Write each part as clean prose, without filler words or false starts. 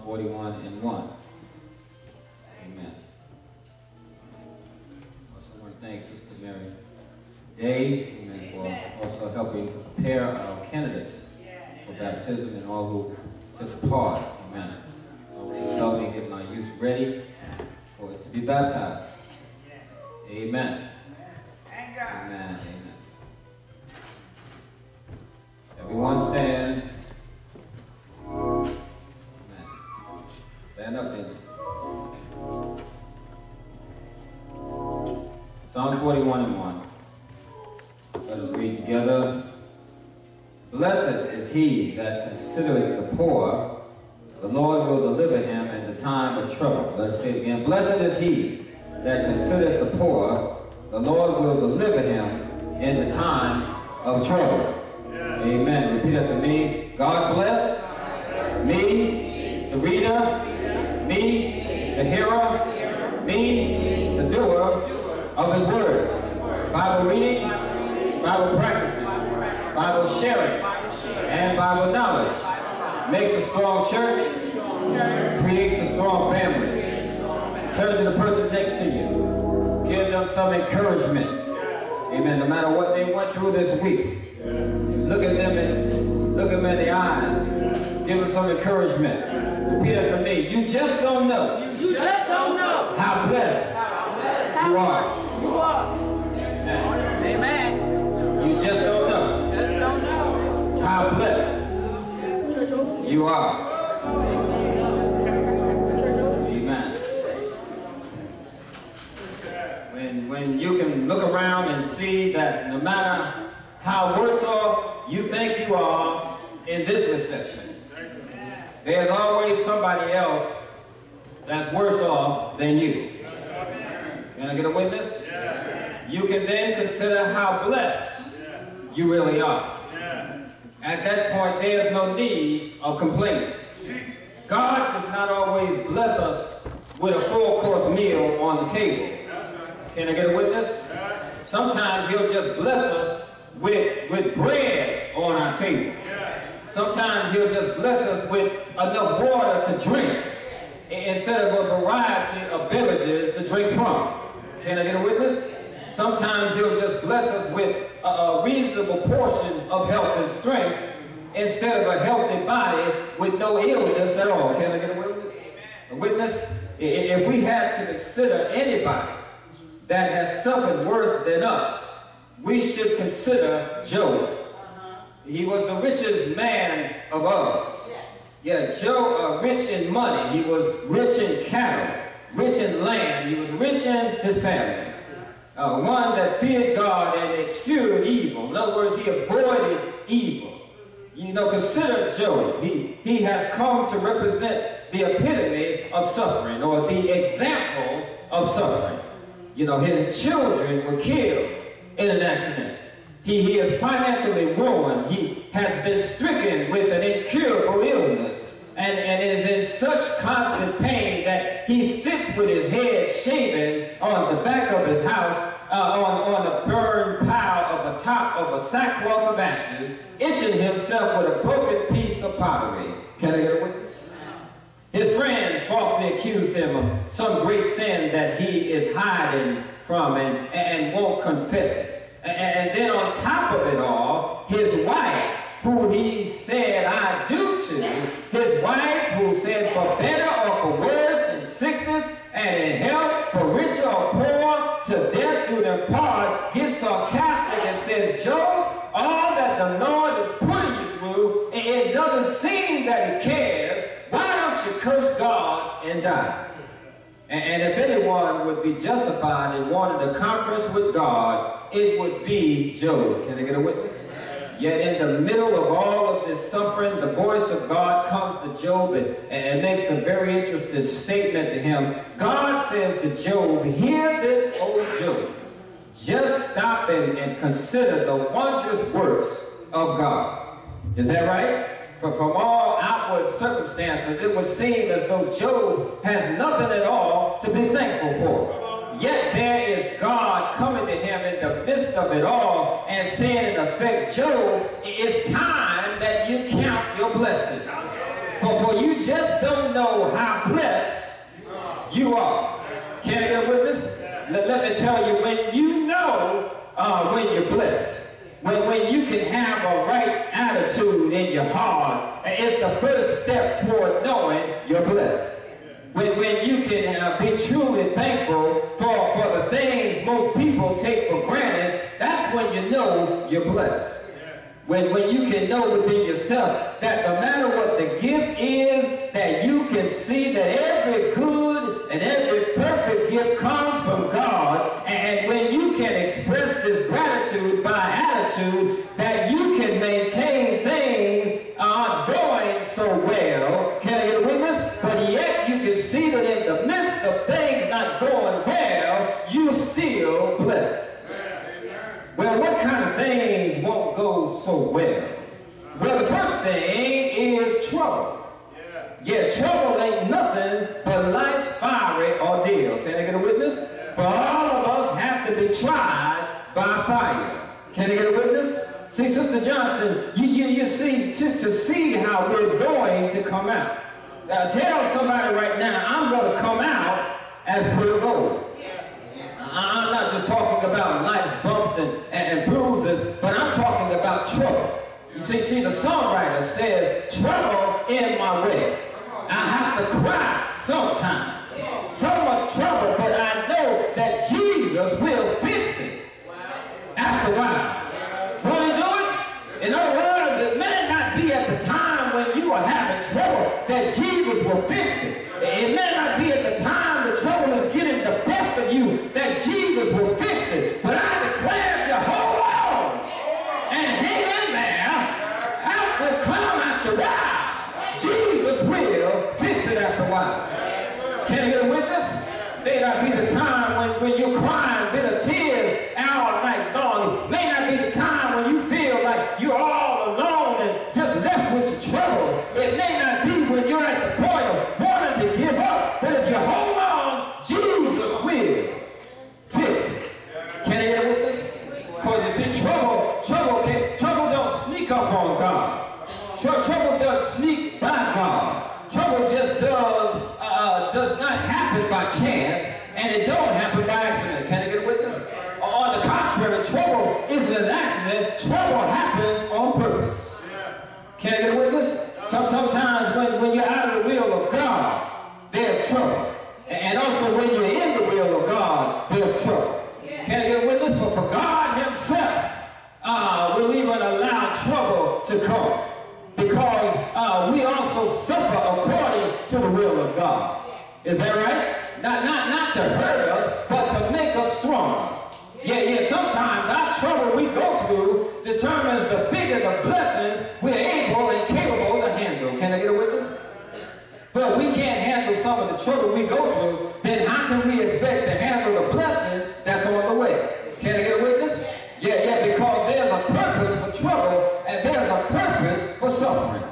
41:1. Amen. Also want to thank Sister Mary Day, amen, for also helping to prepare our candidates for baptism and all who took part. Amen. She's helping get my youth ready for it to be baptized. Amen. Amen. Amen. Everyone stand. Amen. Stand up, Benji. Psalm 41:1. Let us read together. Blessed is he that considereth the poor. The Lord will deliver him in the time of trouble. Let us say it again. Blessed is he that considereth the poor. The Lord will deliver him in the time of trouble. Yeah. Amen. Repeat after me. God bless me, the reader, me, the hearer, me, the doer of his word. Bible reading, Bible practicing, Bible sharing, and Bible knowledge makes a strong church, creates a strong family. Turn to the person next to you. Give them some encouragement. Amen. No matter what they went through this week, look at them in the eyes. Give them some encouragement. Repeat after me. You just don't know. You just don't know how blessed you are. You are. Amen. You just don't know. Just don't know how blessed you are. Amen. When you can look around and see that no matter how worse off you think you are in this recession, there's always somebody else that's worse off than you. Can I get a witness? You can then consider how blessed you really are. At that point, there's no need of complaining. God does not always bless us with a full-course meal on the table. Can I get a witness? Sometimes he'll just bless us with bread on our table. Sometimes he'll just bless us with enough water to drink instead of a variety of beverages to drink from. Can I get a witness? Sometimes he'll just bless us with a reasonable portion of health and strength instead of a healthy body with no illness at all. Can I get a witness? A witness? If we had to consider anybody that has suffered worse than us, we should consider Job. He was the richest man of us. Yeah, Job, rich in money. He was rich in cattle, rich in land. He was rich in his family. One that feared God and eschewed evil. In other words, he avoided evil. You know, consider Job. He has come to represent the epitome of suffering, or the example of suffering. You know, his children were killed in an accident. He is financially ruined. He has been stricken with an incurable illness and is in such constant pain that he sits with his head shaven on the back of his house on a burned pile of the top of a sackcloth of ashes, itching himself with a broken piece of pottery. Can I get a witness? His friends falsely accused him of some great sin that he is hiding from and won't confess it. And then on top of it all, his wife, who he said, I do to, his wife who said, for better or for worse, in sickness and in health, for richer or poor, to death do them part, gets sarcastic and says, Job, all that the Lord is putting you through, it doesn't seem that he cares. Why don't you curse God and die? And if anyone would be justified in wanting a conference with God, it would be Job. Can I get a witness? Yet in the middle of all of this suffering, the voice of God comes to Job and makes a very interesting statement to him. God says to Job, hear this, O Job. Just stop and consider the wondrous works of God. Is that right? From all outward circumstances, it would seem as though Job has nothing at all to be thankful for. Yet there is God coming to him in the midst of it all and saying, in effect, Job, it's time that you count your blessings. For you just don't know how blessed you are. Can I get a witness? Let me tell you, when you know when you're blessed, when you can have a right attitude in your heart, it's the first step toward knowing you're blessed. When you can be truly thankful for the things most people take for granted, that's when you know you're blessed. When you can know within yourself that no matter what the gift is, that you can see that every good and every perfect gift comes from God, and when you can express this gratitude by attitude, that you can maintain things aren't going so well. Can I get a witness? But yet you can see that in the midst of things not going well, you're still blessed. Well, what kind of things won't go so well? Well, the first thing is trouble. Yeah, trouble ain't nothing but life's fiery ordeal. Can I get a witness? For all of us have to be tried by fire. Can I get a witness? See, Sister Johnson, you see, to see how we're going to come out. Now, tell somebody right now, I'm going to come out as pure gold. I'm not just talking about life's bumps and bruises, but I'm talking about trouble. You see, the songwriter says, trouble in my way. I have to cry sometimes. So much trouble, but I know that Jesus will fix it after a while. Won't he do it? In other words, it may not be at the time when you are having trouble that Jesus will fix it. It may not be at the time the trouble is getting the best of you that Jesus will fix it. But I declare you, hold on and hang in there. Out will come after a while. Jesus will fix it after a while. Can I get a witness? May not be the time when you're crying bitter tears all night long. It may not be the time when you feel like you're all alone and just left with your trouble. It may not be when you're at the point of wanting to give up. But if you hold on, Jesus will fix it. Can I get a witness? Because you see, trouble don't sneak up on God. Trouble does sneak by God. Trouble just does not happen by chance, and it don't happen by accident. Can I get a witness? On the contrary, trouble isn't an accident. Trouble happens on purpose. Can I get a witness? Sometimes when you're out of the will of God, there's trouble. And also when you're in the will of God, there's trouble. Can I get a witness? For God himself will even allow trouble to come. Because we also suffer according to the will of God. Is that right? Not to hurt us, but to make us strong. Yeah, sometimes our trouble we go through determines the bigger the blessings we're able and capable to handle. Can I get a witness? But we can't handle some of the trouble we go through, then how can we expect to handle the blessing that's on the way? Can I get a witness? Yeah, because there's a purpose for trouble and there's a purpose for suffering.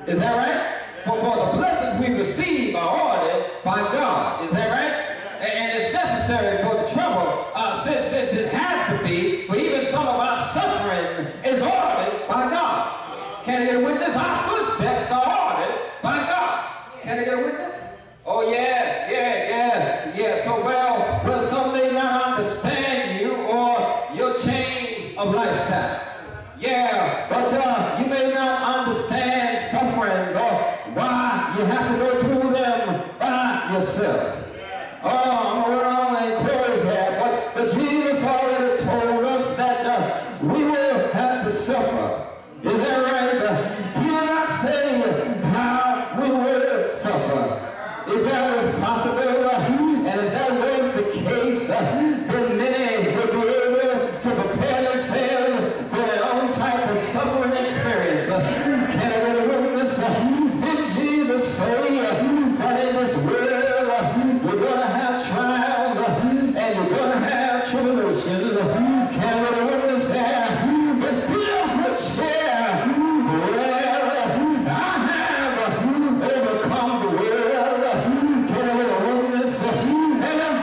Is that right? For the blessings we receive are ordered by God. Is that right? And it's necessary for the trouble, since it has to be, for even some of our suffering is ordered by God. Can I get a witness? Our footsteps are ordered by God. Can I get a witness? Oh, yeah. So, well, some may not understand you or your change of lifestyle. Yeah, but you may not understand sufferings or why you have to go through them by yourself. Oh, I'm going to encourage that, but Jesus already told us that we will have to suffer. Is that right? He did not say how we will suffer. If that was possible, and if that was the case, then many would be able to prepare themselves for their own type of suffering experience. Can I get a witness? Did Jesus say that in this world you're going to have trials and you're going to have tribulations? Can I get a witness there?